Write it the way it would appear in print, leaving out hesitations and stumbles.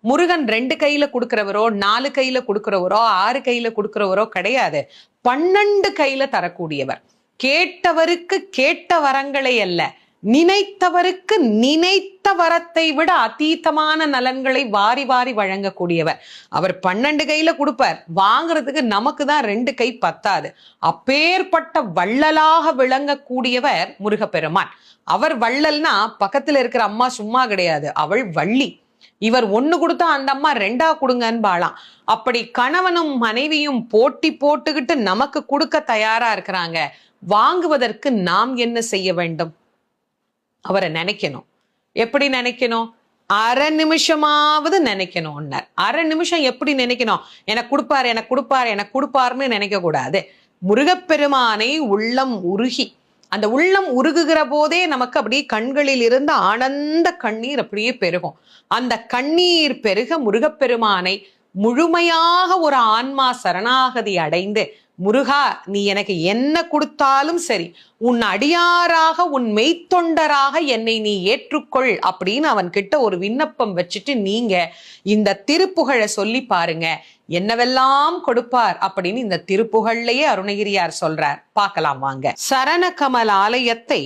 முருகன் 2 கையில கொடுக்கிறவரோ 4 கையில கொடுக்கிறவரோ 6 கையில கொடுக்கிறவரோ கிடையாது. 12 கையில தரக்கூடியவர். கேட்டவருக்கு கேட்ட வரங்களை அல்ல, நினைத்தவருக்கு நினைத்த வரத்தை விட அதீதமான நலன்களை வாரி வாரி வழங்கக்கூடியவர். அவர் 12 கையில கொடுப்பார், வாங்குறதுக்கு நமக்கு தான் 2 கை பத்தாது. அப்பேற்பட்ட வள்ளலாக விளங்கக்கூடியவர் முருகப்பெருமான். அவர் வள்ளல்னா பக்கத்துல இருக்கிற அம்மா சும்மா கிடையாது, அவள் வள்ளி. இவர் 1 கொடுத்தா அந்த அம்மா 2 கொடுங்கன்னு பாலாம். அப்படி கணவனும் மனைவியும் போட்டி போட்டுக்கிட்டு நமக்கு கொடுக்க தயாரா இருக்கிறாங்க. வாங்குவதற்கு நாம் என்ன செய்ய வேண்டும்? அவரை நினைக்கணும். எப்படி நினைக்கணும்? அரை நிமிஷமாவது நினைக்கணும். அரை நிமிஷம் எப்படி நினைக்கணும்? எனக்கு கொடுப்பாரு, எனக்கு கொடுப்பாரு, எனக்கு கொடுப்பாருன்னு நினைக்க கூடாது. முருகப்பெருமானை உள்ளம் உருகி, அந்த உள்ளம் உருகுகிற போதே நமக்கு அப்படியே கண்களில் இருந்து ஆனந்த கண்ணீர் அப்படியே பெருகும். அந்த கண்ணீர் பெருக முருகப்பெருமானை முழுமையாக ஒரு ஆன்மா சரணாகதி அடைந்து, முருகா நீ எனக்கு என்ன கொடுத்தாலும் சரி, உன் அடியாராக உன் மெய்த்தொண்டராக என்னை நீ ஏற்றுக்கொள் அப்படின்னு அவன் கிட்ட ஒரு விண்ணப்பம் வச்சுட்டு நீங்க இந்த திருப்புகழை சொல்லி பாருங்க, என்னவெல்லாம் கொடுப்பார் அப்படின்னு இந்த திருப்புகழ்லயே அருணகிரியார் சொல்றார். பார்க்கலாம் வாங்க. சரண கமல் ஆலயத்தை